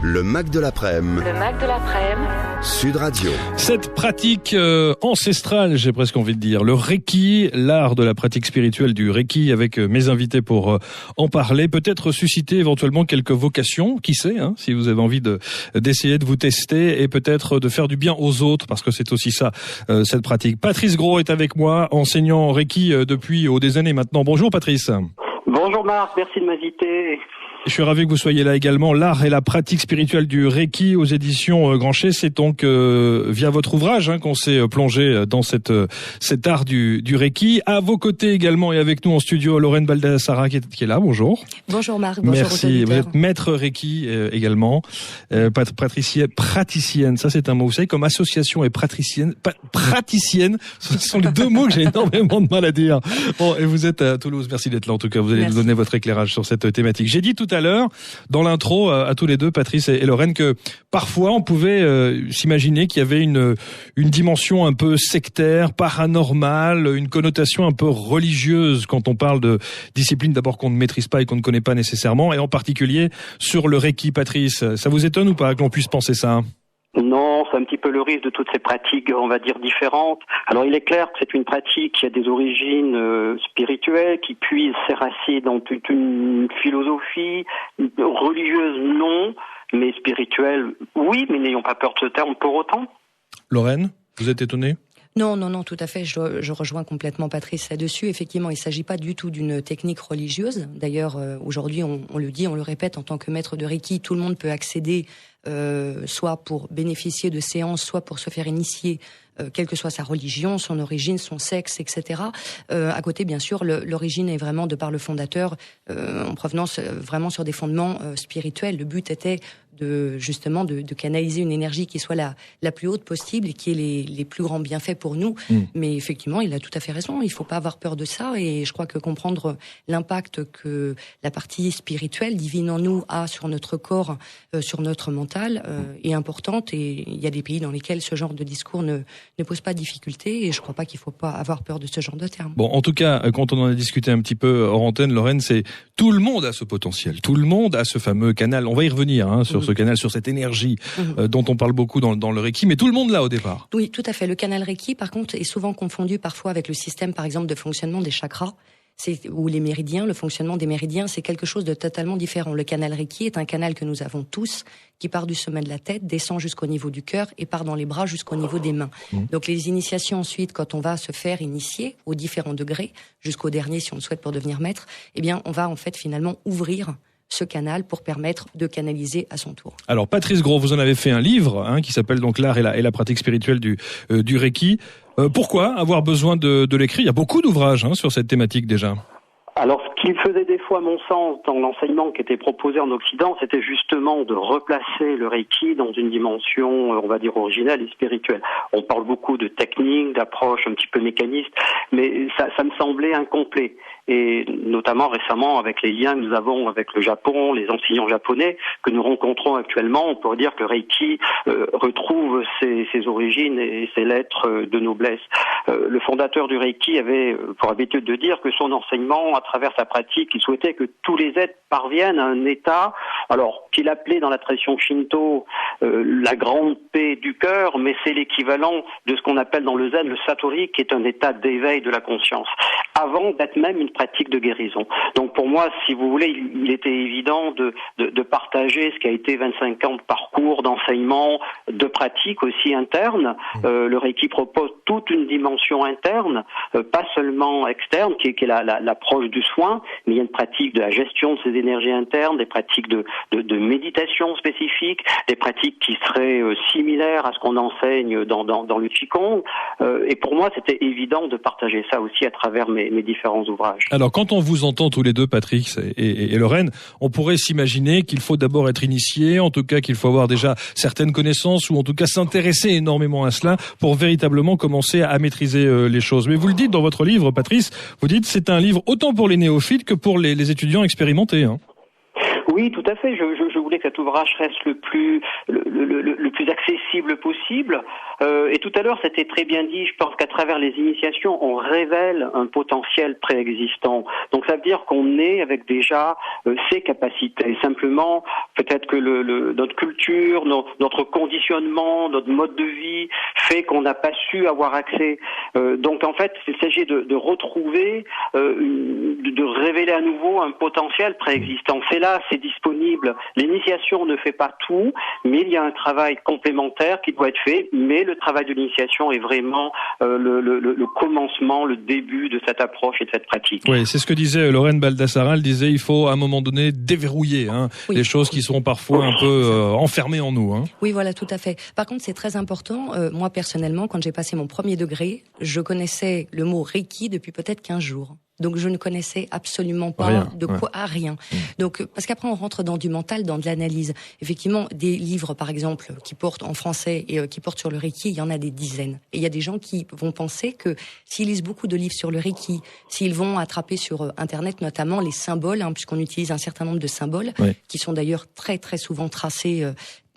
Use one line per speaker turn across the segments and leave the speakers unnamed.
Le Mac de l'après-midi. Sud Radio.
Cette pratique ancestrale, j'ai presque envie de dire, le Reiki, l'art de la pratique spirituelle du Reiki, avec mes invités pour en parler, peut-être susciter éventuellement quelques vocations, qui sait, si vous avez envie d'essayer de vous tester et peut-être de faire du bien aux autres, parce que c'est aussi ça, cette pratique. Patrice Gros est avec moi, enseignant Reiki depuis des années maintenant. Bonjour Patrice.
Bonjour Marc, merci de m'inviter.
Je suis ravi que vous soyez là également. L'art et la pratique spirituelle du Reiki aux éditions Grancher, c'est donc via votre ouvrage qu'on s'est plongé dans cet art du Reiki. À vos côtés également et avec nous en studio, Lorraine Baldassara qui est là. Bonjour.
Bonjour Marc, bonjour.
Merci. Vous êtes maître Reiki également. Praticienne, ça c'est un mot. Vous savez, comme association et praticienne, ce sont les deux mots que j'ai énormément de mal à dire. Bon, et vous êtes à Toulouse. Merci d'être là en tout cas. Vous allez nous donner votre éclairage sur cette thématique. J'ai dit tout à l'heure, dans l'intro, à tous les deux, Patrice et Lorraine, que parfois on pouvait s'imaginer qu'il y avait une dimension un peu sectaire, paranormale, une connotation un peu religieuse quand on parle de discipline d'abord qu'on ne maîtrise pas et qu'on ne connaît pas nécessairement, et en particulier sur le Reiki. Patrice, ça vous étonne ou pas que l'on puisse penser ça ?
Non, c'est un petit peu le risque de toutes ces pratiques, on va dire, différentes. Alors, il est clair que c'est une pratique qui a des origines spirituelles, qui puise ses racines dans toute une philosophie religieuse, non, mais spirituelle, oui, mais n'ayons pas peur de ce terme pour autant.
Lorraine, vous êtes étonnée ?
Non, tout à fait. Je rejoins complètement Patrice là-dessus. Effectivement, il ne s'agit pas du tout d'une technique religieuse. D'ailleurs, aujourd'hui, on le dit, on le répète, en tant que maître de Reiki, tout le monde peut accéder, soit pour bénéficier de séances, soit pour se faire initier, quelle que soit sa religion, son origine, son sexe, etc. À côté, bien sûr, l'origine est vraiment, de par le fondateur, en provenance vraiment sur des fondements spirituels. Le but était justement de canaliser une énergie qui soit la plus haute possible et qui ait les plus grands bienfaits pour nous. Mais effectivement, il a tout à fait raison. Il faut pas avoir peur de ça, et je crois que comprendre l'impact que la partie spirituelle, divine en nous, a sur notre corps, sur notre mental, est importante. Et il y a des pays dans lesquels ce genre de discours ne pose pas de difficulté, et je crois pas qu'il faut pas avoir peur de ce genre de termes.
Bon, en tout cas, quand on en a discuté un petit peu hors antenne, Lorraine, c'est tout le monde a ce potentiel, tout le monde a ce fameux canal. On va y revenir sur ce canal, sur cette énergie dont on parle beaucoup dans le Reiki, mais tout le monde l'a au départ.
Oui, tout à fait. Le canal Reiki, par contre, est souvent confondu parfois avec le système, par exemple, de fonctionnement des chakras. Ou les méridiens, le fonctionnement des méridiens, c'est quelque chose de totalement différent. Le canal Reiki est un canal que nous avons tous, qui part du sommet de la tête, descend jusqu'au niveau du cœur et part dans les bras jusqu'au niveau des mains. Donc les initiations ensuite, quand on va se faire initier aux différents degrés, jusqu'au dernier si on le souhaite pour devenir maître, eh bien on va en fait finalement ouvrir ce canal pour permettre de canaliser à son tour. Alors
Patrice Gros, vous en avez fait un livre qui s'appelle donc l'art et la pratique spirituelle du Reiki. Pourquoi avoir besoin de l'écrire ? Il y a beaucoup d'ouvrages sur cette thématique déjà.
Alors, ce qui faisait défaut, à mon sens, dans l'enseignement qui était proposé en Occident, c'était justement de replacer le Reiki dans une dimension, on va dire, originale et spirituelle. On parle beaucoup de techniques, d'approches un petit peu mécanistes, mais ça me semblait incomplet. Et notamment récemment, avec les liens que nous avons avec le Japon, les enseignants japonais que nous rencontrons actuellement, on pourrait dire que le Reiki retrouve ses origines et ses lettres de noblesse. Le fondateur du Reiki avait pour habitude de dire que son enseignement, à travers sa pratique, il souhaitait que tous les êtres parviennent à un état, alors qu'il appelait dans la tradition Shinto la grande paix du cœur, mais c'est l'équivalent de ce qu'on appelle dans le zen le satori, qui est un état d'éveil de la conscience, avant d'être même une pratique de guérison. Donc pour moi, si vous voulez, il était évident de partager ce qui a été 25 ans de parcours, d'enseignement, de pratique aussi interne. Le Reiki propose toute une dimension interne, pas seulement externe, qui est l'approche du soin, mais il y a une pratique de la gestion de ces énergies internes, des pratiques de méditation spécifiques, des pratiques qui seraient similaires à ce qu'on enseigne dans le Qigong. Et pour moi, c'était évident de partager ça aussi à travers mes différents ouvrages.
Alors, quand on vous entend tous les deux, Patrick et Lorraine, on pourrait s'imaginer qu'il faut d'abord être initié, en tout cas qu'il faut avoir déjà certaines connaissances, ou en tout cas s'intéresser énormément à cela pour véritablement commencer à maîtriser les choses. Mais vous le dites dans votre livre, Patrice, vous dites c'est un livre autant pour les néophytes que pour les étudiants expérimentés.
Oui, tout à fait. Je voulez que cet ouvrage reste le plus accessible possible. Et tout à l'heure, c'était très bien dit. Je pense qu'à travers les initiations, on révèle un potentiel préexistant. Donc ça veut dire qu'on est avec déjà ses capacités. Simplement, peut-être que notre culture, notre conditionnement, notre mode de vie fait qu'on n'a pas su avoir accès. Donc en fait, il s'agit de retrouver, de révéler à nouveau un potentiel préexistant. C'est là, c'est disponible. L'initiation ne fait pas tout, mais il y a un travail complémentaire qui doit être fait. Mais le travail de l'initiation est vraiment le commencement, le début de cette approche et de cette pratique.
Oui, c'est ce que disait Lorraine Baldassara. Elle disait il faut à un moment donné déverrouiller les choses qui sont parfois un peu enfermées en nous.
Oui, voilà, tout à fait. Par contre, c'est très important. Moi, personnellement, quand j'ai passé mon premier degré, je connaissais le mot Reiki depuis peut-être 15 jours. Donc je ne connaissais absolument pas rien. Donc parce qu'après on rentre dans du mental, dans de l'analyse. Effectivement, des livres par exemple qui portent en français et qui portent sur le Reiki, il y en a des dizaines. Et il y a des gens qui vont penser que s'ils lisent beaucoup de livres sur le Reiki, s'ils vont attraper sur internet notamment les symboles, puisqu'on utilise un certain nombre de symboles qui sont d'ailleurs très très souvent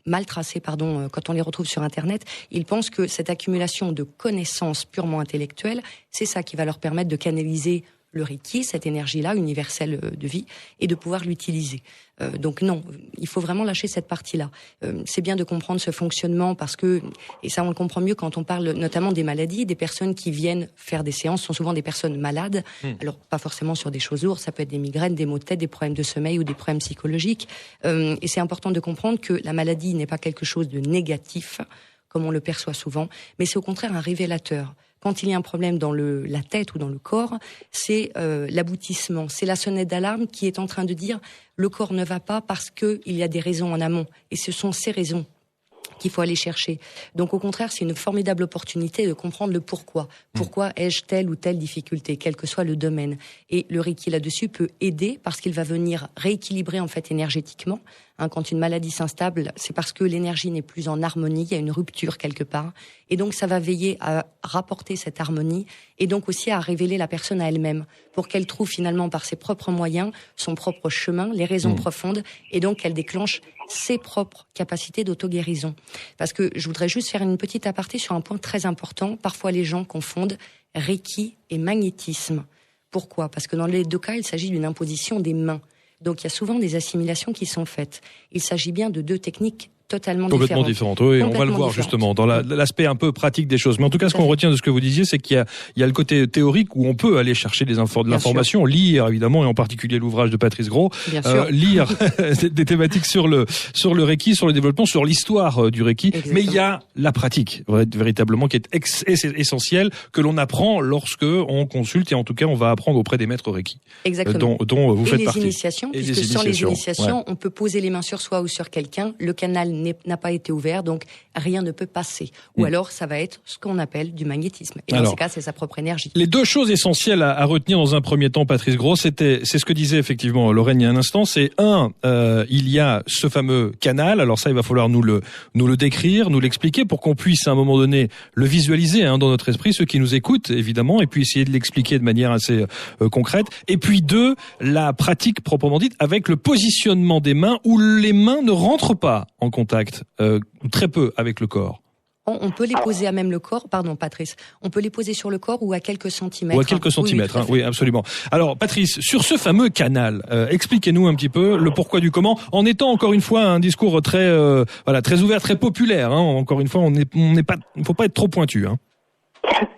mal tracés, quand on les retrouve sur Internet, ils pensent que cette accumulation de connaissances purement intellectuelles, c'est ça qui va leur permettre de canaliser le Reiki, cette énergie-là, universelle de vie, et de pouvoir l'utiliser. Donc non, il faut vraiment lâcher cette partie-là. C'est bien de comprendre ce fonctionnement parce que, et ça on le comprend mieux quand on parle notamment des maladies, des personnes qui viennent faire des séances sont souvent des personnes malades, alors pas forcément sur des choses lourdes, ça peut être des migraines, des maux de tête, des problèmes de sommeil ou des problèmes psychologiques. Et c'est important de comprendre que la maladie n'est pas quelque chose de négatif, comme on le perçoit souvent, mais c'est au contraire un révélateur. Quand il y a un problème dans la tête ou dans le corps, c'est l'aboutissement, c'est la sonnette d'alarme qui est en train de dire le corps ne va pas parce qu'il y a des raisons en amont. Et ce sont ces raisons qu'il faut aller chercher. Donc au contraire, c'est une formidable opportunité de comprendre le pourquoi. Pourquoi ai-je telle ou telle difficulté, quel que soit le domaine. Et le Reiki là-dessus peut aider parce qu'il va venir rééquilibrer en fait énergétiquement. Quand une maladie s'installe, c'est parce que l'énergie n'est plus en harmonie, il y a une rupture quelque part. Et donc ça va veiller à rapporter cette harmonie et donc aussi à révéler la personne à elle-même pour qu'elle trouve finalement par ses propres moyens, son propre chemin, les raisons profondes et donc qu'elle déclenche ses propres capacités d'auto-guérison. Parce que je voudrais juste faire une petite aparté sur un point très important. Parfois les gens confondent Reiki et magnétisme. Pourquoi ? Parce que dans les deux cas, il s'agit d'une imposition des mains. Donc il y a souvent des assimilations qui sont faites. Il s'agit bien de deux techniques complètement différentes.
Oui, on va le voir justement dans l'aspect un peu pratique des choses. Mais en tout cas, ce qu'on retient de ce que vous disiez, c'est qu'il y a le côté théorique où on peut aller chercher de l'information, lire évidemment, et en particulier l'ouvrage de Patrice Gros, lire des thématiques sur le Reiki, sur le développement, sur l'histoire du Reiki. Exactement. Mais il y a la pratique véritablement qui est essentielle, que l'on apprend lorsque on consulte et en tout cas on va apprendre auprès des maîtres Reiki.
Exactement.
Dont vous faites partie.
Puisque sans les initiations, on peut poser les mains sur soi ou sur quelqu'un, le canal n'a pas été ouvert, donc rien ne peut passer. Ou alors, ça va être ce qu'on appelle du magnétisme. Et dans ces cas, c'est sa propre énergie.
Les deux choses essentielles à retenir dans un premier temps, Patrice Gros, c'est ce que disait effectivement Lorraine il y a un instant, c'est il y a ce fameux canal. Alors ça, il va falloir nous le décrire, nous l'expliquer pour qu'on puisse à un moment donné le visualiser dans notre esprit, ceux qui nous écoutent évidemment, et puis essayer de l'expliquer de manière assez concrète. Et puis deux, la pratique proprement dite avec le positionnement des mains où les mains ne rentrent pas en contact, très peu avec le corps.
On peut les poser à même le corps, pardon Patrice, on peut les poser sur le corps ou à quelques centimètres.
Ou à quelques centimètres, oui, absolument. Alors Patrice, sur ce fameux canal, expliquez-nous un petit peu le pourquoi du comment, en étant encore une fois un discours très ouvert, très populaire. Encore une fois, il faut pas être trop pointu.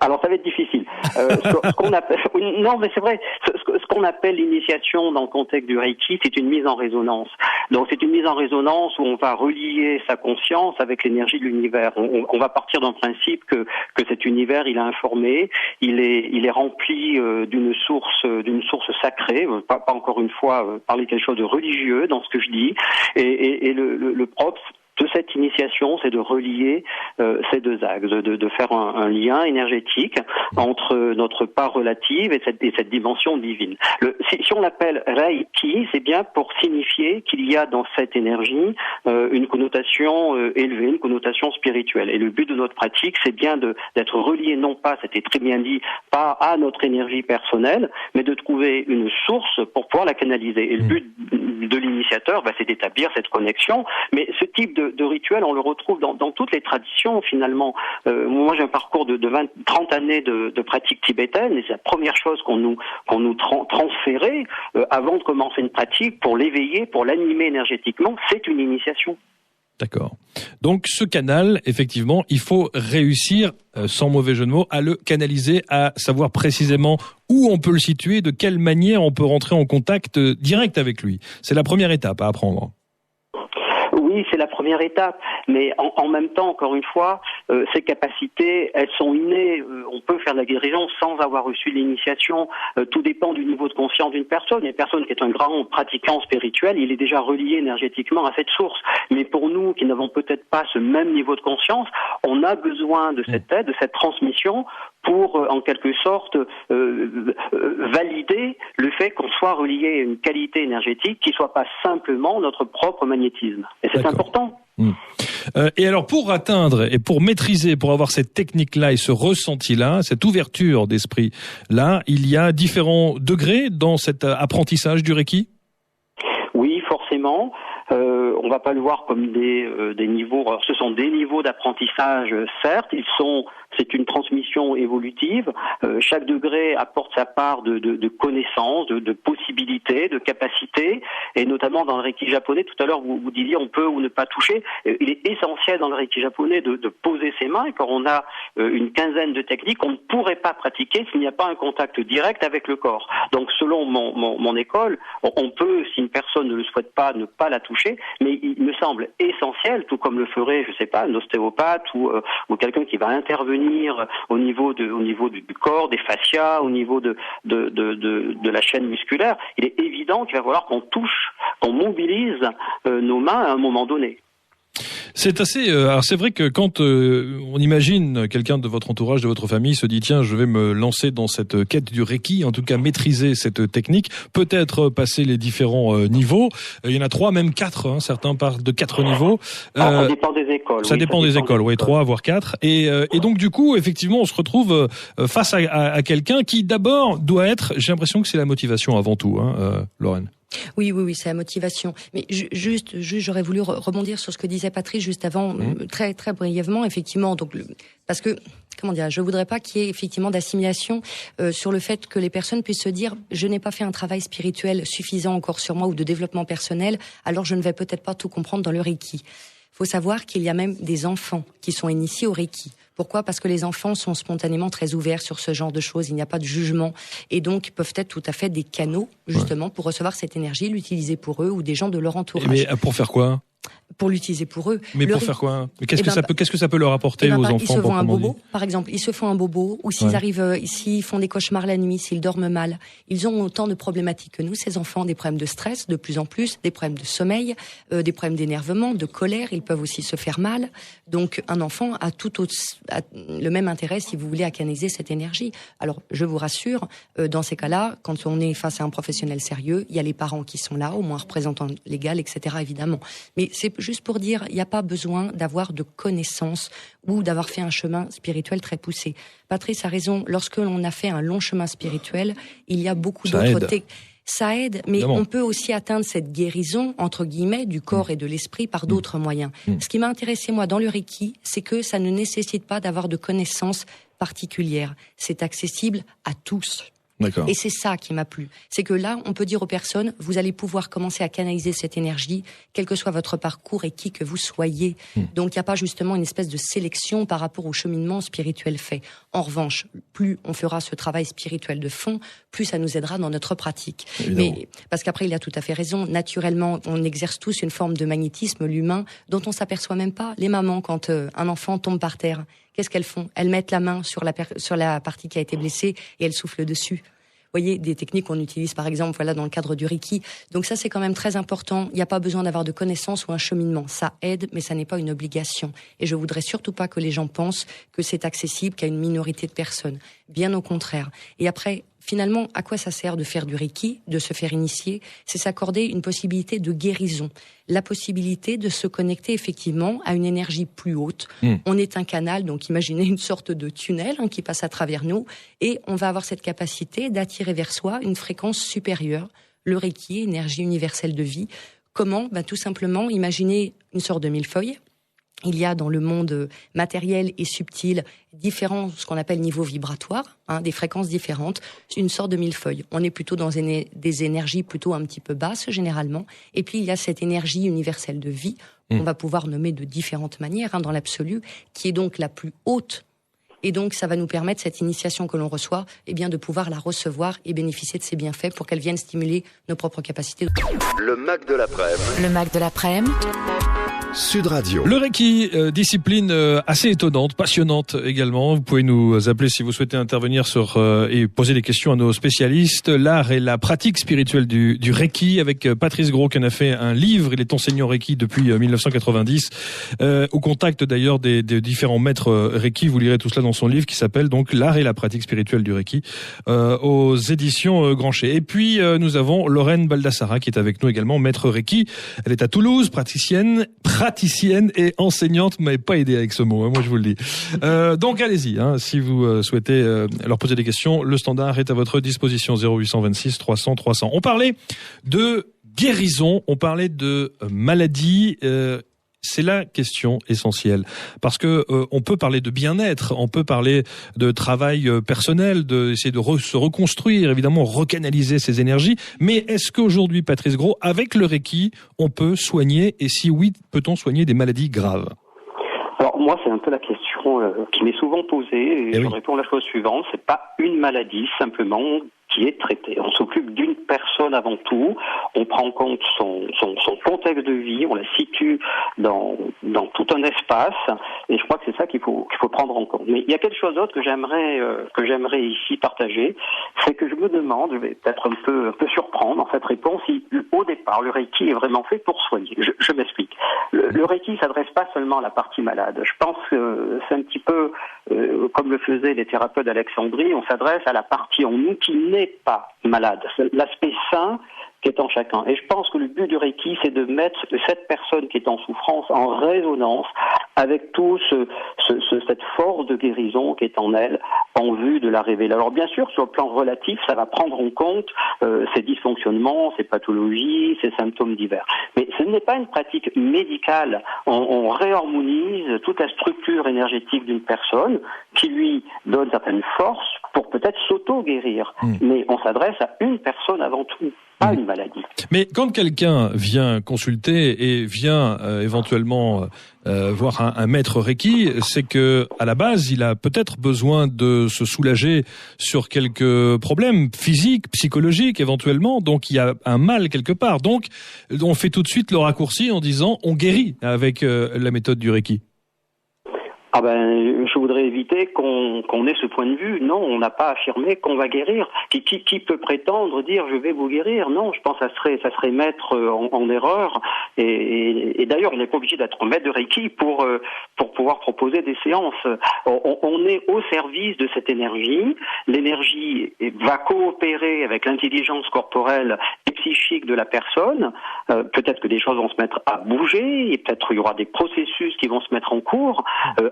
Alors ça va être difficile. Ce qu'on appelle, non mais c'est vrai, ce qu'on appelle l'initiation dans le contexte du Reiki, c'est une mise en résonance. Donc c'est une mise en résonance où on va relier sa conscience avec l'énergie de l'univers. On va partir d'un principe que cet univers il est informé, il est rempli d'une source sacrée. Pas encore une fois parler quelque chose de religieux dans ce que je dis. Et le propre de cette initiation, c'est de relier ces deux axes, de faire un lien énergétique entre notre part relative et cette dimension divine. Si on l'appelle Reiki, c'est bien pour signifier qu'il y a dans cette énergie une connotation élevée, une connotation spirituelle. Et le but de notre pratique, c'est bien d'être relié, non pas, c'était très bien dit, pas à notre énergie personnelle, mais de trouver une source pour pouvoir la canaliser. Et le but de l'initiateur, c'est d'établir cette connexion. Mais ce type de rituel, on le retrouve dans toutes les traditions, finalement. Moi, j'ai un parcours de 30 années de pratique tibétaine, et c'est la première chose qu'on nous transférait avant de commencer une pratique pour l'éveiller, pour l'animer énergétiquement, c'est une initiation.
D'accord. Donc ce canal, effectivement, il faut réussir, sans mauvais jeu de mots, à le canaliser, à savoir précisément où on peut le situer, de quelle manière on peut rentrer en contact direct avec lui. C'est la première étape à apprendre.
Oui, c'est la première étape, mais en même temps, encore une fois, ces capacités, elles sont innées. On peut faire de la guérison sans avoir reçu l'initiation. Tout dépend du niveau de conscience d'une personne. Une personne qui est un grand pratiquant spirituel, il est déjà relié énergétiquement à cette source. Mais pour nous, qui n'avons peut-être pas ce même niveau de conscience, on a besoin de cette aide, de cette transmission, pour, en quelque sorte, valider le fait qu'on soit relié à une qualité énergétique qui ne soit pas simplement notre propre magnétisme. Et c'est important.
Et alors, pour atteindre et pour maîtriser, pour avoir cette technique-là et ce ressenti-là, cette ouverture d'esprit-là, il y a différents degrés dans cet apprentissage du Reiki ?
Oui, forcément. On va pas le voir comme des niveaux. Alors, ce sont des niveaux d'apprentissage, certes. C'est une transmission évolutive. Chaque degré apporte sa part de connaissances, de possibilités, de capacités. Et notamment dans le Reiki japonais, tout à l'heure vous disiez on peut ou ne pas toucher. Il est essentiel dans le Reiki japonais de poser ses mains. Et quand on a une quinzaine de techniques, on ne pourrait pas pratiquer s'il n'y a pas un contact direct avec le corps. Donc selon mon école, on peut, si une personne ne le souhaite pas, ne pas la toucher. Mais il me semble essentiel, tout comme le ferait, je sais pas, un ostéopathe ou quelqu'un qui va intervenir au niveau du corps, des fascias, au niveau de la chaîne musculaire. Il est évident qu'il va falloir qu'on touche, qu'on mobilise nos mains à un moment donné.
C'est assez. Alors c'est vrai que quand on imagine quelqu'un de votre entourage, de votre famille, se dit tiens, je vais me lancer dans cette quête du Reiki, en tout cas maîtriser cette technique, peut-être passer les différents niveaux. Il y en a 3, même 4. Hein, certains parlent de 4 niveaux.
Ça dépend des écoles.
Ça dépend des écoles. Oui, 3 voire 4. Et donc du coup, effectivement, on se retrouve face à quelqu'un qui d'abord doit être. J'ai l'impression que c'est la motivation avant tout, hein, Lorraine.
Oui, c'est la motivation. Mais juste, j'aurais voulu rebondir sur ce que disait Patrice juste avant, très très brièvement, effectivement. Donc, parce que, je voudrais pas qu'il y ait effectivement d'assimilation sur le fait que les personnes puissent se dire, je n'ai pas fait un travail spirituel suffisant encore sur moi ou de développement personnel, alors je ne vais peut-être pas tout comprendre dans le Reiki. Il faut savoir qu'il y a même des enfants qui sont initiés au Reiki. Pourquoi ? Parce que les enfants sont spontanément très ouverts sur ce genre de choses, il n'y a pas de jugement, et donc peuvent être tout à fait des canaux, justement, pour recevoir cette énergie, l'utiliser pour eux ou des gens de leur entourage.
Mais pour faire quoi ?
Pour l'utiliser pour eux.
Mais pour faire quoi ? Qu'est-ce que ça peut leur apporter aux enfants ?
Ils se font un bobo, par exemple. Ils se font un bobo, ou s'ils arrivent, s'ils font des cauchemars la nuit, s'ils dorment mal. Ils ont autant de problématiques que nous, ces enfants, des problèmes de stress, de plus en plus, des problèmes de sommeil, des problèmes d'énervement, de colère. Ils peuvent aussi se faire mal. Donc, un enfant a a le même intérêt, si vous voulez, à canaliser cette énergie. Alors, je vous rassure, dans ces cas-là, quand on est face à un professionnel sérieux, il y a les parents qui sont là, au moins un représentant légal, etc., évidemment. Mais c'est juste pour dire, il n'y a pas besoin d'avoir de connaissances ou d'avoir fait un chemin spirituel très poussé. Patrice a raison, lorsque l'on a fait un long chemin spirituel, il y a beaucoup d'autres ça aide, mais évidemment, on peut aussi atteindre cette guérison, entre guillemets, du corps et de l'esprit par d'autres moyens. Ce qui m'a intéressé, moi, dans le Reiki, c'est que ça ne nécessite pas d'avoir de connaissances particulières. C'est accessible à tous.
D'accord.
Et c'est ça qui m'a plu. C'est que là, on peut dire aux personnes, vous allez pouvoir commencer à canaliser cette énergie, quel que soit votre parcours et qui que vous soyez. Donc, il n'y a pas justement une espèce de sélection par rapport au cheminement spirituel fait. En revanche, plus on fera ce travail spirituel de fond, plus ça nous aidera dans notre pratique.
Évidemment.
Mais, parce qu'après, il a tout à fait raison. Naturellement, on exerce tous une forme de magnétisme, l'humain, dont on s'aperçoit même pas. Les mamans, quand un enfant tombe par terre, qu'est-ce qu'elles font ? Elles mettent la main sur la partie qui a été blessée et elles soufflent dessus. voyez, des techniques qu'on utilise par exemple dans le cadre du Reiki. Donc ça, c'est quand même très important. Il n'y a pas besoin d'avoir de connaissances ou un cheminement. Ça aide, mais ça n'est pas une obligation. Et je voudrais surtout pas que les gens pensent que c'est accessible qu'à une minorité de personnes. Bien au contraire. Et après, finalement, à quoi ça sert de faire du Reiki, de se faire initier? C'est s'accorder une possibilité de guérison. La possibilité de se connecter effectivement à une énergie plus haute. On est un canal, donc imaginez une sorte de tunnel qui passe à travers nous, et on va avoir cette capacité d'attirer vers soi une fréquence supérieure. Le Reiki, énergie universelle de vie. Comment? Tout simplement, imaginez une sorte de millefeuille. Il y a dans le monde matériel et subtil différents, ce qu'on appelle niveaux vibratoires, des fréquences différentes, une sorte de millefeuille. On est plutôt dans des énergies plutôt un petit peu basses généralement. Et puis il y a cette énergie universelle de vie, qu'on va pouvoir nommer de différentes manières dans l'absolu, qui est donc la plus haute. Et donc ça va nous permettre, cette initiation que l'on reçoit, de pouvoir la recevoir et bénéficier de ses bienfaits pour qu'elle vienne stimuler nos propres capacités.
Le Mac de l'après-midi.
Le Mac de l'après-midi.
Sud Radio.
Le Reiki, discipline assez étonnante, passionnante également. Vous pouvez nous appeler si vous souhaitez intervenir et poser des questions à nos spécialistes. L'art et la pratique spirituelle du Reiki, avec Patrice Gros qui en a fait un livre. Il est enseignant Reiki depuis 1990, au contact d'ailleurs des différents maîtres Reiki. Vous lirez tout cela dans son livre qui s'appelle donc L'art et la pratique spirituelle du Reiki, aux éditions Grancher. Et puis nous avons Lorraine Baldassara qui est avec nous également, maître Reiki. Elle est à Toulouse, praticienne et enseignante. Vous m'avez pas aidé avec ce mot, moi je vous le dis. Donc allez-y, si vous souhaitez leur poser des questions, le standard est à votre disposition, 0826 300 300. On parlait de guérison, on parlait de maladie. C'est la question essentielle, parce que on peut parler de bien-être, on peut parler de travail personnel, d'essayer de se reconstruire, évidemment recanaliser ses énergies. Mais est-ce qu'aujourd'hui, Patrice Gros, avec le Reiki, on peut soigner, et si oui, peut-on soigner des maladies graves?
Alors moi, c'est un peu la question qui m'est souvent posée, et je réponds la chose suivante: c'est pas une maladie simplement qui est traitée. On s'occupe d'une personne avant tout, on prend en compte son contexte de vie, on la situe dans tout un espace, et je crois que c'est ça qu'il faut prendre en compte. Mais il y a quelque chose d'autre que j'aimerais ici partager, c'est que je me demande, je vais peut-être un peu surprendre dans cette réponse, si au départ le Reiki est vraiment fait pour soigner. Je m'explique. Le Reiki s'adresse pas seulement à la partie malade. Je pense que c'est un petit peu comme le faisaient les thérapeutes d'Alexandrie, on s'adresse à la partie en nous qui n'est pas malade. C'est l'aspect sain qui est en chacun. Et je pense que le but du Reiki, c'est de mettre cette personne qui est en souffrance en résonance avec tout cette force de guérison qui est en elle, en vue de la révéler. Alors bien sûr, sur le plan relatif, ça va prendre en compte ses dysfonctionnements, ses pathologies, ses symptômes divers. Mais ce n'est pas une pratique médicale. On réharmonise toute la structure énergétique d'une personne qui lui donne certaines forces pour peut-être s'auto-guérir. Mais on s'adresse à une personne avant tout, pas une maladie.
Mais quand quelqu'un vient consulter et vient éventuellement voir un maître Reiki, c'est que à la base, il a peut-être besoin de se soulager sur quelques problèmes physiques, psychologiques éventuellement. Donc il y a un mal quelque part. Donc on fait tout de suite le raccourci en disant on guérit avec la méthode du Reiki.
Je voudrais éviter qu'on ait ce point de vue. Non, on n'a pas affirmé qu'on va guérir. Qui peut prétendre dire je vais vous guérir? Non, je pense que ça serait mettre en erreur. Et d'ailleurs, on n'est pas obligé d'être maître de Reiki pour pouvoir proposer des séances. On est au service de cette énergie. L'énergie va coopérer avec l'intelligence corporelle et psychique de la personne. Peut-être que des choses vont se mettre à bouger, et peut-être il y aura des processus qui vont se mettre en cours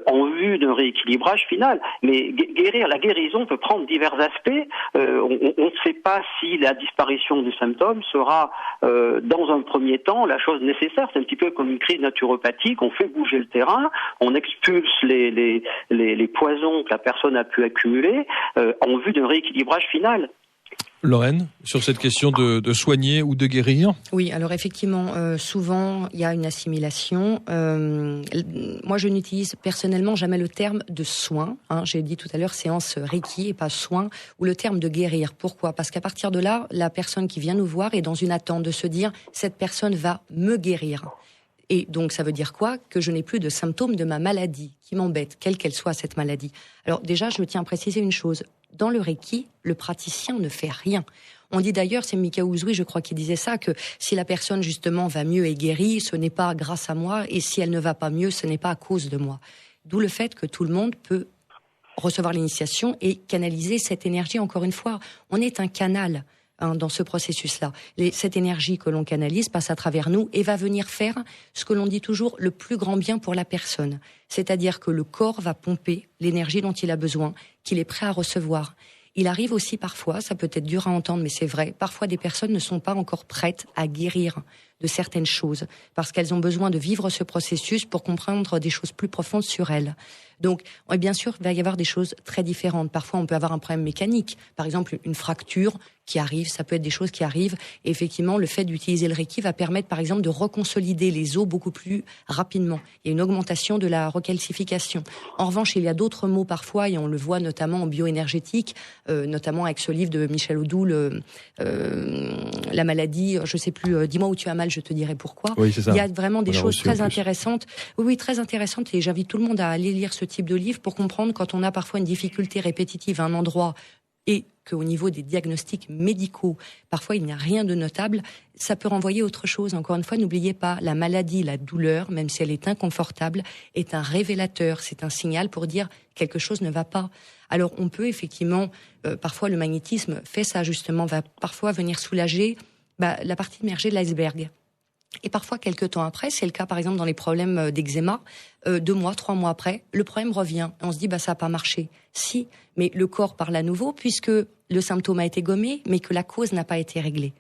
en vue d'un rééquilibrage final. Mais la guérison peut prendre divers aspects. On ne sait pas si la disparition du symptôme sera dans un premier temps la chose nécessaire. C'est un petit peu comme une crise naturopathique. On fait bouger le terrain, on expulse les poisons que la personne a pu accumuler en vue d'un rééquilibrage final.
Lorraine, sur cette question de soigner ou de guérir?
Oui, alors effectivement, souvent, il y a une assimilation. Moi, je n'utilise personnellement jamais le terme de soin. J'ai dit tout à l'heure séance Reiki et pas soin, ou le terme de guérir. Pourquoi? Parce qu'à partir de là, la personne qui vient nous voir est dans une attente de se dire « cette personne va me guérir ». Et donc, ça veut dire quoi? Que je n'ai plus de symptômes de ma maladie qui m'embête, quelle qu'elle soit cette maladie. Alors déjà, je tiens à préciser une chose. Dans le Reiki, le praticien ne fait rien. On dit d'ailleurs, c'est Mikao Usui, je crois, qui disait ça, que si la personne justement va mieux et guérit, ce n'est pas grâce à moi, et si elle ne va pas mieux, ce n'est pas à cause de moi. D'où le fait que tout le monde peut recevoir l'initiation et canaliser cette énergie. Encore une fois, on est un canal dans ce processus-là. Cette énergie que l'on canalise passe à travers nous et va venir faire ce que l'on dit toujours, le plus grand bien pour la personne. C'est-à-dire que le corps va pomper l'énergie dont il a besoin, qu'il est prêt à recevoir. Il arrive aussi parfois, ça peut être dur à entendre, mais c'est vrai, parfois des personnes ne sont pas encore prêtes à guérir de certaines choses, parce qu'elles ont besoin de vivre ce processus pour comprendre des choses plus profondes sur elles. Donc, bien sûr, il va y avoir des choses très différentes. Parfois, on peut avoir un problème mécanique. Par exemple, une fracture qui arrive, ça peut être des choses qui arrivent. Et effectivement, le fait d'utiliser le Reiki va permettre, par exemple, de reconsolider les os beaucoup plus rapidement. Il y a une augmentation de la recalcification. En revanche, il y a d'autres mots parfois, et on le voit notamment en bioénergétique, notamment avec ce livre de Michel Odoul, La maladie, je sais plus, dis-moi où tu as mal, je te dirai pourquoi.
Oui, c'est ça.
Il y a vraiment des choses très intéressantes. Oui, très intéressantes. Et j'invite tout le monde à aller lire ce type de livre pour comprendre quand on a parfois une difficulté répétitive à un endroit et qu'au niveau des diagnostics médicaux, parfois il n'y a rien de notable, ça peut renvoyer autre chose. Encore une fois, n'oubliez pas, la maladie, la douleur, même si elle est inconfortable, est un révélateur, c'est un signal pour dire quelque chose ne va pas. Alors on peut effectivement, parfois le magnétisme fait ça justement, va parfois venir soulager la partie immergée de l'iceberg. Et parfois, quelques temps après, c'est le cas par exemple dans les problèmes d'eczéma, 2 mois, 3 mois après, le problème revient. Et on se dit, ça n'a pas marché. Si, mais le corps parle à nouveau puisque le symptôme a été gommé, mais que la cause n'a pas été réglée.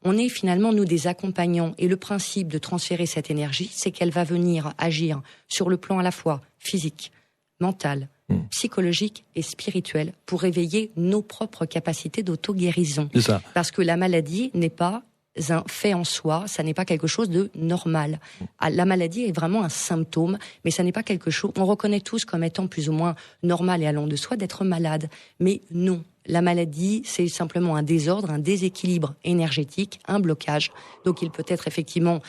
On est finalement, nous, des accompagnants. Et le principe de transférer cette énergie, c'est qu'elle va venir agir sur le plan à la fois physique, mental, psychologique et spirituel pour réveiller nos propres capacités d'auto-guérison.
C'est ça.
Parce que la maladie n'est pas un fait en soi, ça n'est pas quelque chose de normal. La maladie est vraiment un symptôme, mais ça n'est pas quelque chose... On reconnaît tous comme étant plus ou moins normal et allant de soi d'être malade. Mais non, la maladie, c'est simplement un désordre, un déséquilibre énergétique, un blocage. Donc il peut être effectivement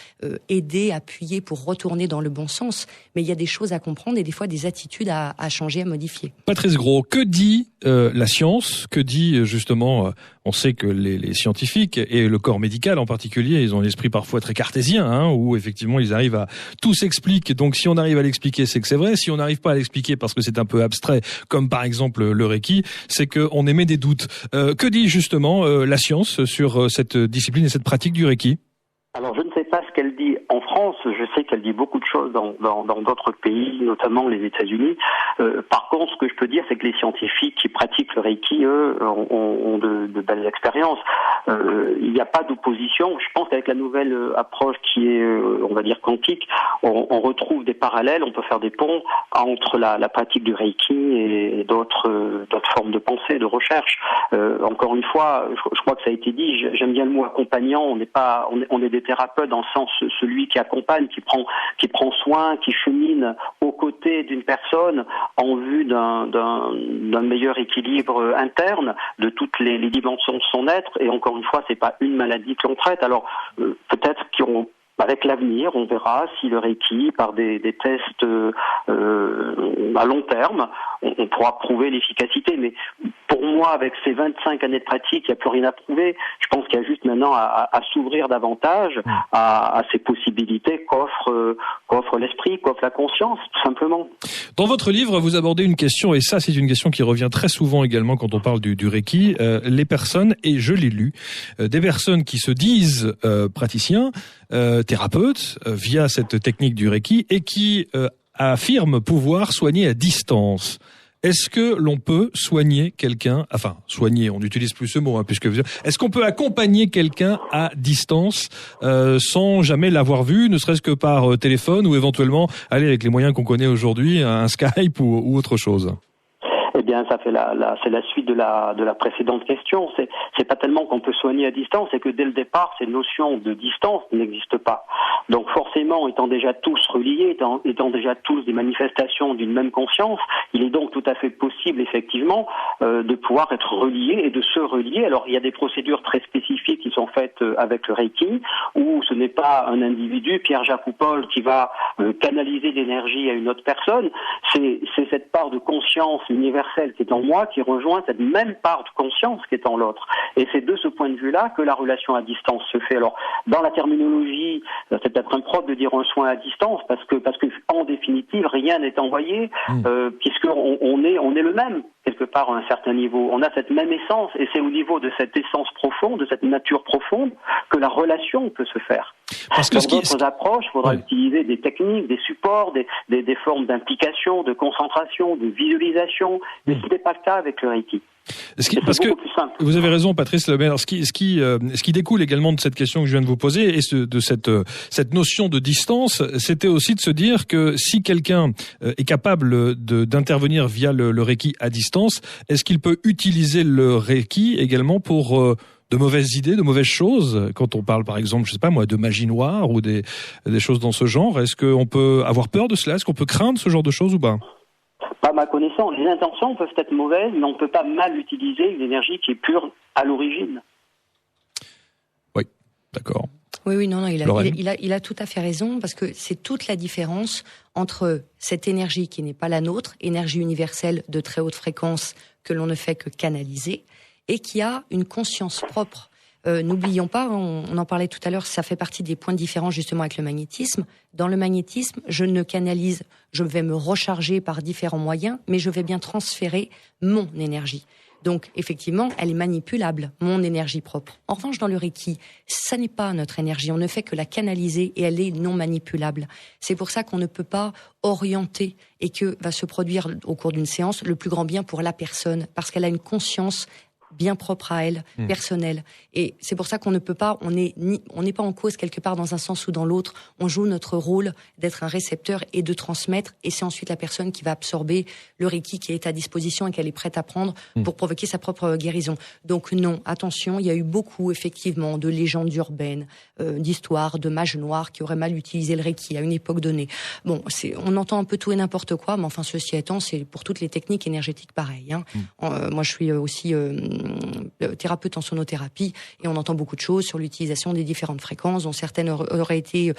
aidé, appuyé pour retourner dans le bon sens, mais il y a des choses à comprendre et des fois des attitudes à changer, à modifier.
Patrice Gros, que dit la science? Que dit justement, on sait que les scientifiques et le corps médical en particulier, ils ont l'esprit parfois très cartésien, où effectivement ils arrivent à tout s'expliquer. Donc si on arrive à l'expliquer, c'est que c'est vrai. Si on n'arrive pas à l'expliquer parce que c'est un peu abstrait, comme par exemple le Reiki, c'est qu'on émet des doutes. Que dit justement la science sur cette discipline et cette pratique du Reiki?
Alors, je ne sais pas ce qu'elle dit en France. Je sais qu'elle dit beaucoup de choses dans d'autres pays, notamment les États-Unis. Par contre, ce que je peux dire, c'est que les scientifiques qui pratiquent le Reiki, eux, ont de belles expériences. Il n'y a pas d'opposition. Je pense qu'avec la nouvelle approche qui est, on va dire, quantique, on retrouve des parallèles. On peut faire des ponts entre la pratique du Reiki et d'autres formes de pensée, de recherche. Encore une fois, je crois que ça a été dit. J'aime bien le mot accompagnant. On est des thérapeutes dans le sens celui qui accompagne, qui prend soin, qui chemine aux côtés d'une personne en vue d'un meilleur équilibre interne de toutes les dimensions de son être. Et encore une fois, c'est pas une maladie que l'on traite. Alors peut-être avec l'avenir, on verra si le Reiki, par des tests à long terme, on pourra prouver l'efficacité. Mais pour moi, avec ces 25 années de pratique, il n'y a plus rien à prouver. Je pense qu'il y a juste maintenant à s'ouvrir davantage à ces possibilités qu'offre l'esprit, qu'offre la conscience, tout simplement.
Dans votre livre, vous abordez une question, et ça c'est une question qui revient très souvent également quand on parle du Reiki. Les personnes, et je l'ai lu, des personnes qui se disent praticiens, thérapeutes, via cette technique du Reiki, et qui affirment pouvoir soigner à distance. Est-ce que l'on peut soigner quelqu'un, enfin soigner, on n'utilise plus ce mot, est-ce qu'on peut accompagner quelqu'un à distance sans jamais l'avoir vu, ne serait-ce que par téléphone, ou éventuellement aller avec les moyens qu'on connaît aujourd'hui, un Skype ou autre chose?
Eh bien, ça fait c'est la suite de la précédente question. C'est pas tellement qu'on peut soigner à distance, c'est que dès le départ, ces notions de distance n'existent pas. Donc forcément, étant déjà tous reliés, étant déjà tous des manifestations d'une même conscience, il est donc tout à fait possible, effectivement, de pouvoir être reliés et de se relier. Alors, il y a des procédures très spécifiques qui sont faites avec le Reiki, où ce n'est pas un individu, Pierre, Jacques ou Paul, qui va canaliser l'énergie à une autre personne. C'est cette part de conscience universelle universel qui est en moi qui rejoint cette même part de conscience qui est en l'autre. Et c'est de ce point de vue-là que la relation à distance se fait. Alors, dans la terminologie, c'est peut-être impropre de dire un soin à distance parce que en définitive, rien n'est envoyé, puisqu'on est le même quelque part à un certain niveau. On a cette même essence et c'est au niveau de cette essence profonde, de cette nature profonde que la relation peut se faire.
Parce que
dans d'autres approches, il faudra utiliser des techniques, des supports, des formes d'implication, de concentration, de visualisation, mais ce n'est pas le cas avec le Reiki.
Parce que vous avez raison, Patrice Lebert. Ce qui découle également de cette question que je viens de vous poser et de cette notion de distance, c'était aussi de se dire que si quelqu'un est capable d'intervenir via le Reiki à distance, est-ce qu'il peut utiliser le Reiki également pour de mauvaises idées, de mauvaises choses? Quand on parle, par exemple, je sais pas moi, de magie noire ou des choses dans ce genre, est-ce qu'on peut avoir peur de cela? Est-ce qu'on peut craindre ce genre de choses ou pas?
Pas ma connaissance. Les intentions peuvent être mauvaises, mais on ne peut pas mal utiliser une énergie qui est pure à l'origine.
Oui, d'accord.
Oui, non, il a tout à fait raison, parce que c'est toute la différence entre cette énergie qui n'est pas la nôtre, énergie universelle de très haute fréquence que l'on ne fait que canaliser, et qui a une conscience propre. N'oublions pas, on en parlait tout à l'heure, ça fait partie des points différents justement avec le magnétisme. Dans le magnétisme, je ne canalise, je vais me recharger par différents moyens, mais je vais bien transférer mon énergie. Donc, effectivement, elle est manipulable, mon énergie propre. En revanche, dans le Reiki, ça n'est pas notre énergie. On ne fait que la canaliser et elle est non manipulable. C'est pour ça qu'on ne peut pas orienter et que va se produire au cours d'une séance le plus grand bien pour la personne, parce qu'elle a une conscience bien propre à elle, personnelle. Et c'est pour ça qu'on ne peut pas, on n'est pas en cause quelque part dans un sens ou dans l'autre. On joue notre rôle d'être un récepteur et de transmettre, et c'est ensuite la personne qui va absorber le Reiki qui est à disposition et qu'elle est prête à prendre pour provoquer sa propre guérison. Donc non, attention, il y a eu beaucoup effectivement de légendes urbaines, d'histoires, de mages noirs qui auraient mal utilisé le Reiki à une époque donnée. Bon, on entend un peu tout et n'importe quoi, mais enfin ceci étant, c'est pour toutes les techniques énergétiques pareil. Moi je suis aussi thérapeute en sonothérapie et on entend beaucoup de choses sur l'utilisation des différentes fréquences dont certaines ont été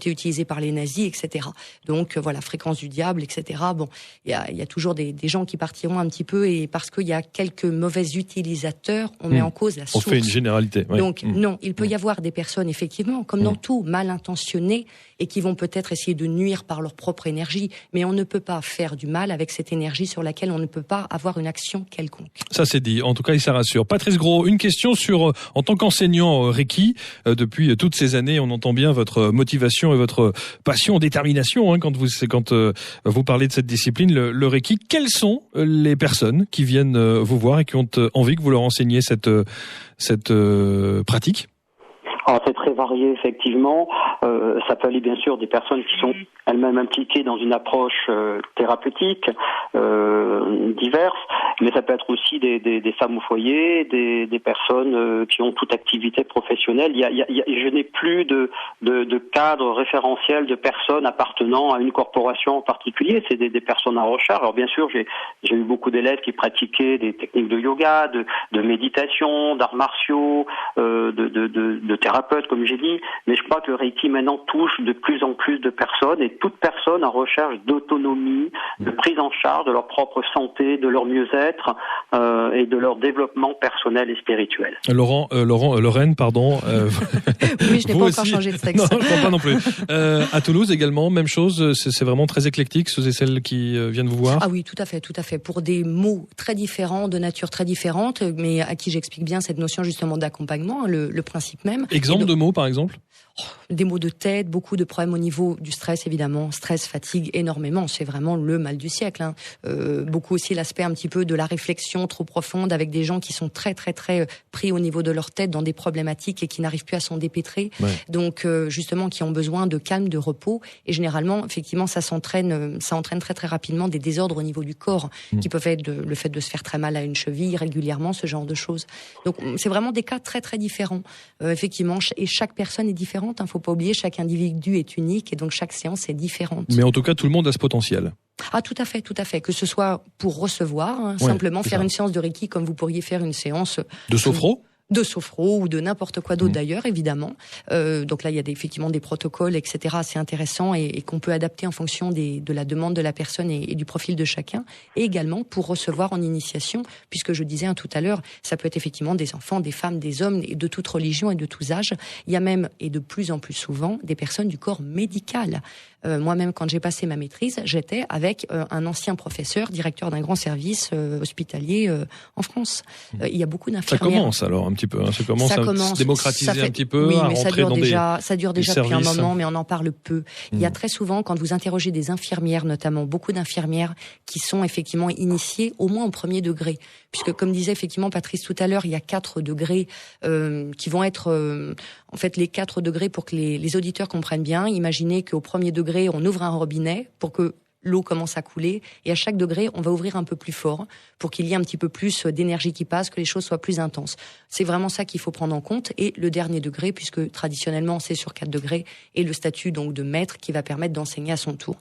utilisées par les nazis, etc. Donc voilà, fréquence du diable, etc. Bon, il y a toujours des gens qui partiront un petit peu, et parce qu'il y a quelques mauvais utilisateurs, on met en cause la source.
On fait une généralité. Ouais.
Donc non, il peut y avoir des personnes effectivement, comme dans tout, mal intentionnées et qui vont peut-être essayer de nuire par leur propre énergie, mais on ne peut pas faire du mal avec cette énergie sur laquelle on ne peut pas avoir une action quelconque.
Ça c'est dit, en tout cas il ça rassure. Patrice Gros, une question sur, en tant qu'enseignant Reiki, depuis toutes ces années, on entend bien votre motivation et votre passion, détermination quand vous parlez de cette discipline, le Reiki. Quelles sont les personnes qui viennent vous voir et qui ont envie que vous leur enseigniez cette pratique?
Alors, c'est très varié, effectivement. Ça peut aller, bien sûr, des personnes qui sont elles-mêmes impliquées dans une approche thérapeutique diverse, mais ça peut être aussi des femmes au foyer, des personnes qui ont toute activité professionnelle. Je n'ai plus de cadre référentiel de personnes appartenant à une corporation en particulier. C'est des personnes en recherche. Alors, bien sûr, j'ai eu beaucoup d'élèves qui pratiquaient des techniques de yoga, de méditation, d'arts martiaux, de thérapeutes, comme j'ai dit, mais je crois que le Reiki maintenant touche de plus en plus de personnes, et toute personne en recherche d'autonomie, de prise en charge de leur propre santé, de leur mieux-être et de leur développement personnel et spirituel.
Lorraine, pardon.
Oui, je n'ai pas encore changé de sexe.
Non, je crois pas non plus. À Toulouse également, même chose, c'est vraiment très éclectique, ceux et celles qui viennent vous voir?
Ah oui, tout à fait. Pour des mots très différents, de nature très différente, mais à qui j'explique bien cette notion justement d'accompagnement, le principe même.
Exemple de mots, par exemple?
Des maux de tête, beaucoup de problèmes au niveau du stress, évidemment. Stress, fatigue, énormément. C'est vraiment le mal du siècle. Beaucoup aussi l'aspect un petit peu de la réflexion trop profonde, avec des gens qui sont très, très, très pris au niveau de leur tête dans des problématiques et qui n'arrivent plus à s'en dépêtrer. Ouais. Donc, justement, qui ont besoin de calme, de repos. Et généralement, effectivement, ça entraîne très, très rapidement des désordres au niveau du corps, qui peuvent être le fait de se faire très mal à une cheville régulièrement, ce genre de choses. Donc, c'est vraiment des cas très, très différents. Effectivement, et chaque personne est différente. Faut pas oublier, chaque individu est unique et donc chaque séance est différente.
Mais en tout cas, tout le monde a ce potentiel.
Ah, tout à fait. Que ce soit pour recevoir, simplement faire une séance de Reiki comme vous pourriez faire une séance
de sophro.
de sophro ou de n'importe quoi d'autre d'ailleurs, évidemment. Donc là, il y a effectivement des protocoles, etc. assez intéressants et qu'on peut adapter en fonction de la demande de la personne et du profil de chacun. Et également pour recevoir en initiation, puisque je disais tout à l'heure, ça peut être effectivement des enfants, des femmes, des hommes, de toute religion et de tous âges. Il y a même, et de plus en plus souvent, des personnes du corps médical. Moi-même, quand j'ai passé ma maîtrise, j'étais avec un ancien professeur, directeur d'un grand service hospitalier en France. Il y a beaucoup d'infirmières.
Ça commence alors un petit peu, hein. Ça commence à se démocratiser un petit peu,
oui,
à
mais
rentrer
ça dure déjà depuis un moment, mais on en parle peu. Il y a très souvent, quand vous interrogez des infirmières, notamment beaucoup d'infirmières qui sont effectivement initiées au moins au premier degré, puisque comme disait effectivement Patrice tout à l'heure, il y a 4 degrés qui vont être en fait les 4 degrés pour que les auditeurs comprennent bien. Imaginez qu'au premier degré, on ouvre un robinet pour que l'eau commence à couler et à chaque degré, on va ouvrir un peu plus fort pour qu'il y ait un petit peu plus d'énergie qui passe, que les choses soient plus intenses. C'est vraiment ça qu'il faut prendre en compte. Et le dernier degré, puisque traditionnellement c'est sur 4 degrés, et le statut donc de maître qui va permettre d'enseigner à son tour.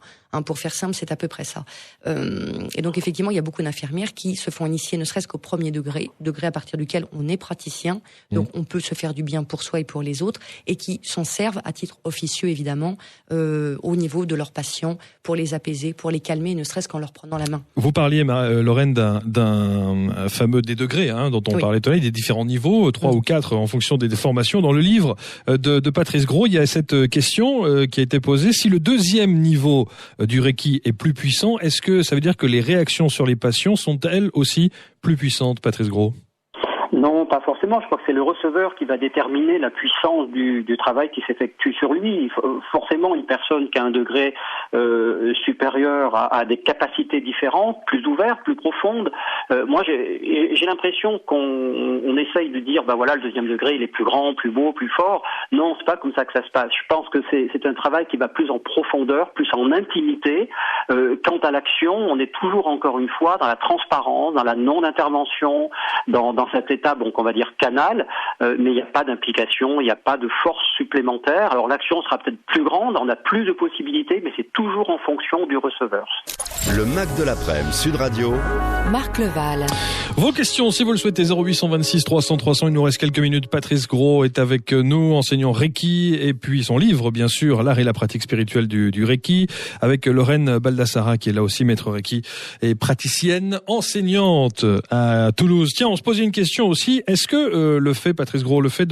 Pour faire simple, c'est à peu près ça. Et donc effectivement, il y a beaucoup d'infirmières qui se font initier ne serait-ce qu'au premier degré à partir duquel on est praticien, donc on peut se faire du bien pour soi et pour les autres, et qui s'en servent à titre officieux évidemment au niveau de leurs patients pour les apaiser, pour les calmer, ne serait-ce qu'en leur prenant la main.
Vous parliez, Lorraine, d'un fameux des degrés dont on parlait tout à l'heure, des différents niveaux, 3 ou 4 en fonction des formations. Dans le livre de Patrice Gros, il y a cette question qui a été posée. Si le deuxième niveau du Reiki est plus puissant, est-ce que ça veut dire que les réactions sur les patients sont elles aussi plus puissantes, Patrice Gros ?
Non, pas forcément. Je crois que c'est le receveur qui va déterminer la puissance du travail qui s'effectue sur lui. Forcément, une personne qui a un degré supérieur a des capacités différentes, plus ouvertes, plus profondes. Moi, j'ai l'impression qu'on essaye de dire, voilà, le deuxième degré, il est plus grand, plus beau, plus fort. Non, c'est pas comme ça que ça se passe. Je pense que c'est un travail qui va plus en profondeur, plus en intimité. Quant à l'action, on est toujours, encore une fois, dans la transparence, dans la non-intervention, dans cette étape, donc on va dire canal, mais il n'y a pas d'implication, il n'y a pas de force supplémentaire. Alors l'action sera peut-être plus grande, on a plus de possibilités, mais c'est toujours en fonction du receveur.
Le Mac de l'après-midi, Sud Radio.
Marc Leval.
Vos questions, si vous le souhaitez, 0826 300 300. Il nous reste quelques minutes. Patrice Gros est avec nous, enseignant Reiki, et puis son livre, bien sûr, l'art et la pratique spirituelle du Reiki, avec Lorraine Baldassara, qui est là aussi maître Reiki et praticienne enseignante à Toulouse. Tiens, on se posait une question aussi. Est-ce que le fait, Patrice Gros, le fait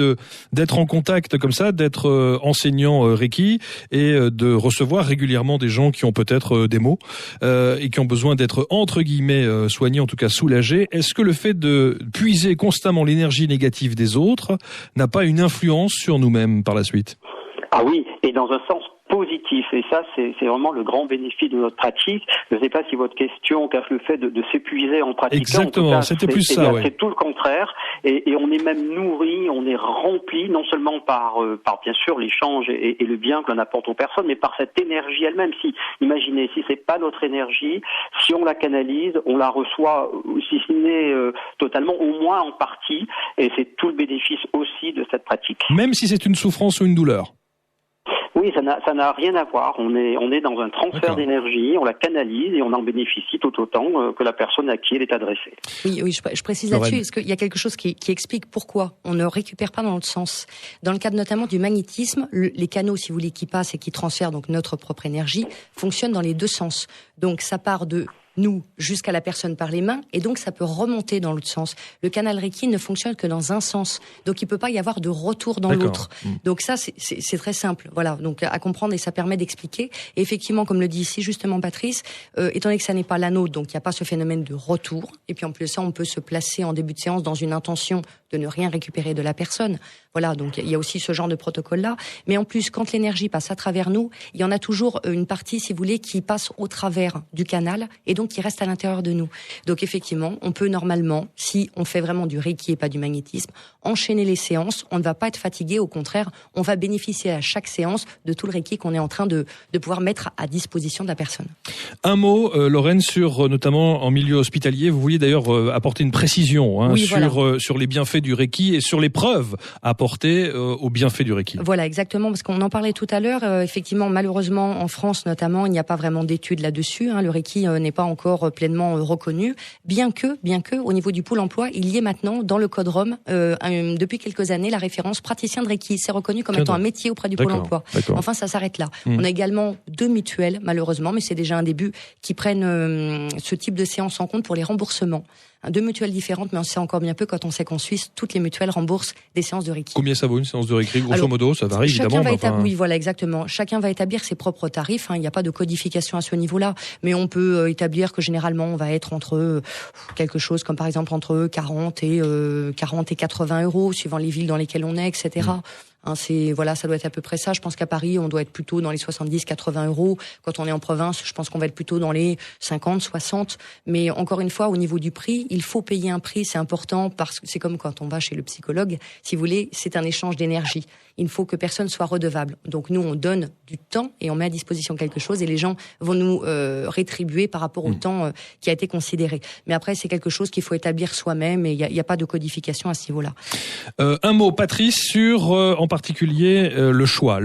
d'être en contact comme ça, d'être enseignant Reiki et de recevoir régulièrement des gens qui ont peut-être des maux et qui ont besoin d'être entre guillemets soignés, en tout cas soulagés, est-ce que le fait de puiser constamment l'énergie négative des autres n'a pas une influence sur nous-mêmes par la suite ?
Ah oui, et dans un sens positif, et ça c'est vraiment le grand bénéfice de notre pratique. Je ne sais pas si votre question cache le fait de s'épuiser en pratiquant.
Exactement,
cas,
c'était plus ça.
C'est tout le contraire, et on est même nourri, on est rempli non seulement par bien sûr l'échange et le bien que l'on apporte aux personnes, mais par cette énergie elle-même. Imaginez, si c'est pas notre énergie, si on la canalise, on la reçoit, si ce n'est totalement, au moins en partie, et c'est tout le bénéfice aussi de cette pratique.
Même si c'est une souffrance ou une douleur.
Oui, ça n'a rien à voir. On est dans un transfert d'énergie, on la canalise et on en bénéficie tout autant que la personne à qui elle est adressée.
Oui, je précise là-dessus, parce qu'il y a quelque chose qui explique pourquoi on ne récupère pas dans l'autre sens. Dans le cadre notamment du magnétisme, les canaux, si vous voulez, qui passent et qui transfèrent donc notre propre énergie, fonctionnent dans les deux sens. Donc ça part de nous jusqu'à la personne par les mains, et donc ça peut remonter dans l'autre sens. Le canal Reiki ne fonctionne que dans un sens, donc il peut pas y avoir de retour dans l'autre. Donc ça c'est très simple, voilà, donc à comprendre, et ça permet d'expliquer. Et effectivement, comme le dit ici justement Patrice, étant donné que ça n'est pas l'anneau, donc il n'y a pas ce phénomène de retour, et puis en plus de ça, on peut se placer en début de séance dans une intention de ne rien récupérer de la personne. Voilà, donc il y a aussi ce genre de protocole-là. Mais en plus, quand l'énergie passe à travers nous, il y en a toujours une partie, si vous voulez, qui passe au travers du canal, et donc qui reste à l'intérieur de nous. Donc effectivement, on peut normalement, si on fait vraiment du Reiki et pas du magnétisme, enchaîner les séances. On ne va pas être fatigué, au contraire, on va bénéficier à chaque séance de tout le Reiki qu'on est en train de pouvoir mettre à disposition de la personne.
Un mot, Lorraine, sur notamment en milieu hospitalier. Vous vouliez d'ailleurs apporter une précision sur les bienfaits du Reiki et sur les preuves apportées aux bienfaits du Reiki.
Voilà, exactement, parce qu'on en parlait tout à l'heure. Effectivement, malheureusement, en France notamment, il n'y a pas vraiment d'études là-dessus. Le Reiki n'est pas encore encore pleinement reconnu, bien que au niveau du pôle emploi, il y ait maintenant dans le code Rome depuis quelques années la référence praticien de Reiki. C'est reconnu comme étant un métier auprès du pôle emploi. Enfin, ça s'arrête là. On a également 2 mutuelles, malheureusement, mais c'est déjà un début, qui prennent ce type de séance en compte pour les remboursements. 2 mutuelles différentes, mais on sait encore bien peu quand on sait qu'en Suisse, toutes les mutuelles remboursent des séances de Reiki.
Combien ça vaut une séance de Reiki? Grosso modo, ça varie évidemment.
Oui, voilà, exactement. Chacun va établir ses propres tarifs. Il n'y a pas de codification à ce niveau-là, mais on peut établir que généralement, on va être entre quelque chose comme par exemple entre 40 et 80 euros, suivant les villes dans lesquelles on est, etc. Ça doit être à peu près ça. Je pense qu'à Paris, on doit être plutôt dans les 70-80 euros. Quand on est en province, je pense qu'on va être plutôt dans les 50-60. Mais encore une fois, au niveau du prix, il faut payer un prix. C'est important parce que c'est comme quand on va chez le psychologue. Si vous voulez, c'est un échange d'énergie. Il faut que personne soit redevable. Donc nous, on donne du temps et on met à disposition quelque chose et les gens vont nous rétribuer par rapport au temps qui a été considéré. Mais après, c'est quelque chose qu'il faut établir soi-même et il n'y a pas de codification à ce niveau-là.
Un mot, Patrice, sur en particulier le choix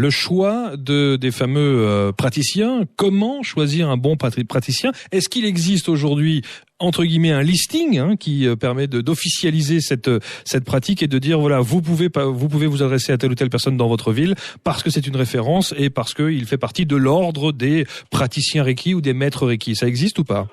des fameux praticiens. Comment choisir un bon praticien? Est-ce qu'il existe aujourd'hui entre guillemets un listing qui permet d'officialiser cette pratique et de dire voilà, vous pouvez vous adresser à telle ou telle personne dans votre ville parce que c'est une référence et parce qu'il fait partie de l'ordre des praticiens Reiki ou des maîtres Reiki. Ça existe ou pas?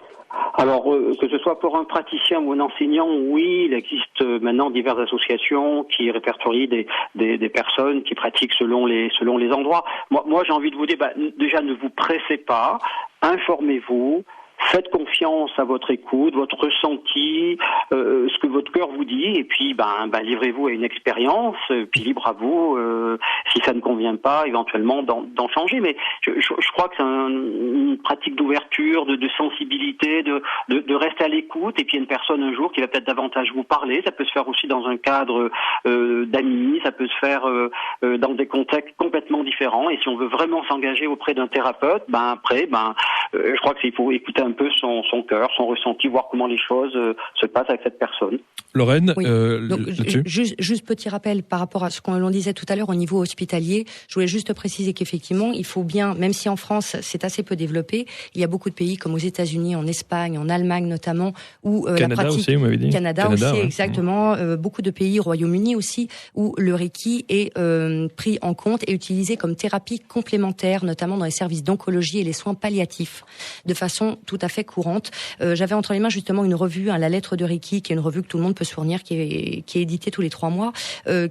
Alors, que ce soit pour un praticien ou un enseignant, oui, il existe maintenant diverses associations qui répertorient des personnes qui pratiquent selon les endroits. Moi, j'ai envie de vous dire, déjà, ne vous pressez pas, informez-vous. Faites confiance à votre écoute, votre ressenti, ce que votre cœur vous dit, et puis livrez-vous à une expérience, puis libre à vous, si ça ne convient pas, éventuellement d'en changer. Mais je crois que c'est une pratique d'ouverture, de sensibilité, de rester à l'écoute, et puis il y a une personne un jour qui va peut-être davantage vous parler. Ça peut se faire aussi dans un cadre d'amis, ça peut se faire dans des contextes complètement différents. Et si on veut vraiment s'engager auprès d'un thérapeute, je crois qu'il faut écouter un peu son cœur, son ressenti, voir comment les choses se passent avec cette personne.
Lorraine,
oui. Donc, juste petit rappel par rapport à ce qu'on disait tout à l'heure au niveau hospitalier. Je voulais juste préciser qu'effectivement, il faut bien, même si en France c'est assez peu développé, il y a beaucoup de pays comme aux États-Unis, en Espagne, en Allemagne notamment, où
Canada
la pratique,
aussi, vous m'avez dit.
Canada aussi,
ouais.
exactement. Beaucoup de pays, Royaume-Uni aussi, où le Reiki est pris en compte et utilisé comme thérapie complémentaire, notamment dans les services d'oncologie et les soins palliatifs, de façon tout à fait courante. J'avais entre les mains justement une revue, La Lettre de Reiki, qui est une revue que tout le monde peut se fournir, qui est éditée tous les 3 mois,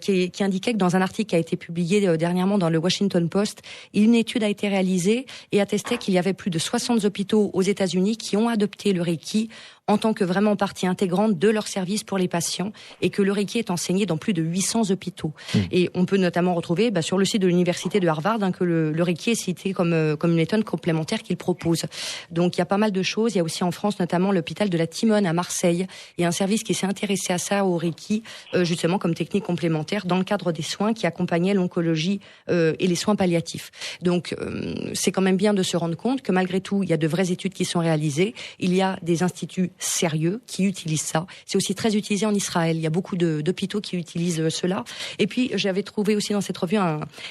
qui indiquait que dans un article qui a été publié dernièrement dans le Washington Post, une étude a été réalisée et attestait qu'il y avait plus de 60 hôpitaux aux États-Unis qui ont adopté le Reiki en tant que vraiment partie intégrante de leur service pour les patients et que le Reiki est enseigné dans plus de 800 hôpitaux. Et on peut notamment retrouver sur le site de l'université de Harvard que le Reiki est cité comme une méthode complémentaire qu'il propose. Donc il y a pas mal de choses. Il y a aussi en France notamment l'hôpital de la Timone à Marseille. Il y a un service qui s'est intéressé à ça, au Reiki, justement comme technique complémentaire dans le cadre des soins qui accompagnaient l'oncologie et les soins palliatifs. Donc c'est quand même bien de se rendre compte que malgré tout, il y a de vraies études qui sont réalisées. Il y a des instituts sérieux qui utilisent ça. C'est aussi très utilisé en Israël. Il y a beaucoup d'hôpitaux qui utilisent cela. Et puis, j'avais trouvé aussi dans cette revue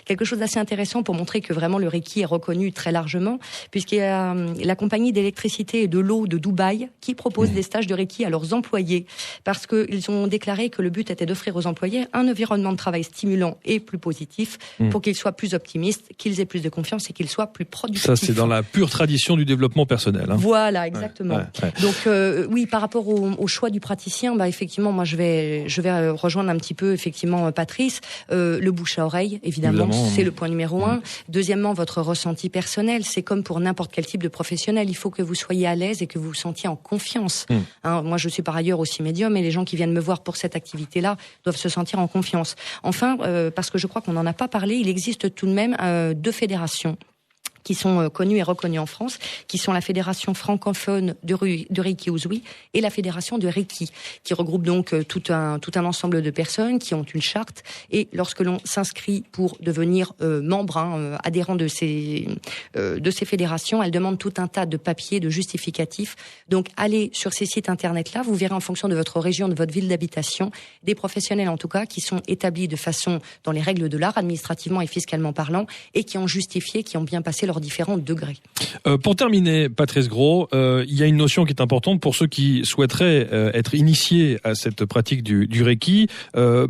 quelque chose d'assez intéressant pour montrer que vraiment le Reiki est reconnu très largement, puisqu'il y a la compagnie d'électricité et de l'eau de Dubaï qui propose des stages de Reiki à leurs employés, parce qu'ils ont déclaré que le but était d'offrir aux employés un environnement de travail stimulant et plus positif pour qu'ils soient plus optimistes, qu'ils aient plus de confiance et qu'ils soient plus productifs.
Ça, c'est dans la pure tradition du développement personnel.
Voilà, exactement.
Ouais.
Donc, oui, par rapport au choix du praticien, effectivement, moi je vais rejoindre un petit peu effectivement Patrice. Le bouche à oreille, évidemment. C'est le point numéro 1. Deuxièmement, votre ressenti personnel, c'est comme pour n'importe quel type de professionnel. Il faut que vous soyez à l'aise et que vous vous sentiez en confiance. Moi, je suis par ailleurs aussi médium et les gens qui viennent me voir pour cette activité-là doivent se sentir en confiance. Enfin, parce que je crois qu'on n'en a pas parlé, il existe tout de même 2 fédérations qui sont connues et reconnues en France, qui sont la Fédération francophone de Reiki Usui et la Fédération de Reiki, qui regroupe donc tout un ensemble de personnes qui ont une charte. Et lorsque l'on s'inscrit pour devenir membre, adhérent de ces fédérations, elles demandent tout un tas de papiers, de justificatifs. Donc, allez sur ces sites internet-là, vous verrez en fonction de votre région, de votre ville d'habitation, des professionnels en tout cas, qui sont établis de façon dans les règles de l'art, administrativement et fiscalement parlant, et qui ont justifié, qui ont bien passé leur leurs différents degrés.
Pour terminer, Patrice Gros, il y a une notion qui est importante pour ceux qui souhaiteraient être initiés à cette pratique du Reiki,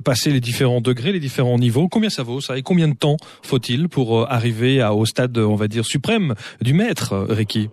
passer les différents degrés, les différents niveaux. Combien ça vaut ça et combien de temps faut-il pour arriver au stade, on va dire, suprême du maître Reiki?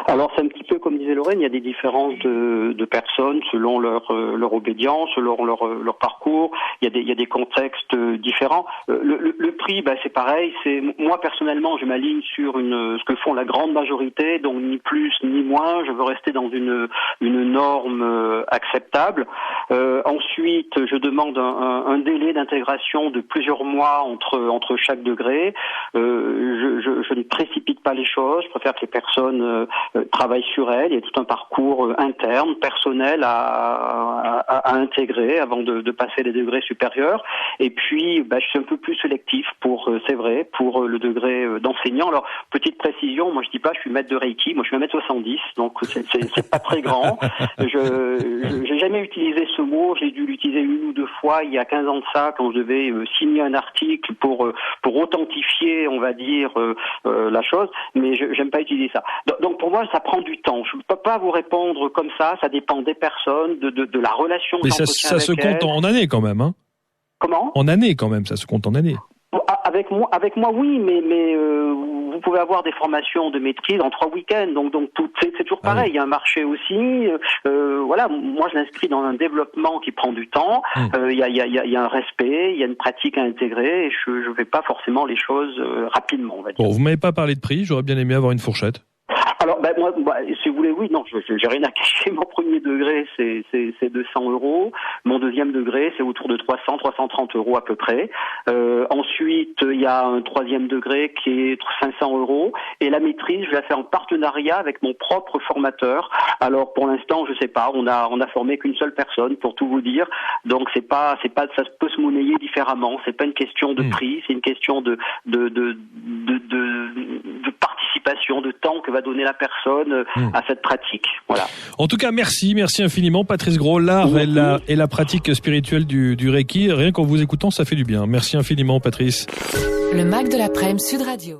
Alors c'est un petit peu comme disait Lorraine, il y a des différences de personnes selon leur obédience, selon leur parcours. Il y a des contextes différents. Le prix, c'est pareil. C'est moi personnellement, je m'aligne sur ce que font la grande majorité, donc ni plus ni moins. Je veux rester dans une norme acceptable. Ensuite, je demande un délai d'intégration de plusieurs mois entre chaque degré. Je ne précipite pas les choses. Je préfère que les personnes travaillent sur elles. Il y a tout un parcours interne, personnel à intégrer avant de passer les degrés supérieurs. Et puis, je suis un peu plus sélectif pour le degré d'enseignant. Alors, petite précision, moi je dis pas je suis maître de Reiki, moi je suis 1m70, donc c'est pas très grand. J'ai jamais utilisé ce mot, j'ai dû l'utiliser une ou deux fois il y a 15 ans de ça, quand je devais signer un article pour authentifier, on va dire, la chose, mais j'aime pas utiliser ça. Donc pour moi, ça prend du temps. Je ne peux pas vous répondre comme ça dépend des personnes, de la relation.
Mais ça se compte en années quand même, hein? Comment? En années quand même, ça se compte en années.
Avec moi, oui, mais vous pouvez avoir des formations de maîtrise en 3 week-ends, donc c'est toujours pareil. Il y a un marché aussi. Voilà, moi je l'inscris dans un développement qui prend du temps. Il y a un respect, il y a une pratique à intégrer. Et je fais pas forcément les choses rapidement, on va dire.
Bon, vous m'avez pas parlé de prix. J'aurais bien aimé avoir une fourchette.
Alors, moi, si vous voulez, oui, non, j'ai rien à cacher. Mon premier degré, c'est 200 €. Mon deuxième degré, c'est autour de 330 € à peu près. Ensuite, il y a un troisième degré qui est 500 €. Et la maîtrise, je la fais en partenariat avec mon propre formateur. Alors, pour l'instant, je sais pas, on a formé qu'une seule personne, pour tout vous dire. Donc, c'est pas, ça peut se monnayer différemment. C'est pas une question de prix, c'est une question de participation, de temps que va donner la personne à cette pratique. Voilà.
En tout cas, merci infiniment, Patrice Gros. L'art et la pratique spirituelle du Reiki, rien qu'en vous écoutant, ça fait du bien. Merci infiniment, Patrice.
Le Mac de l'après-midi, Sud Radio.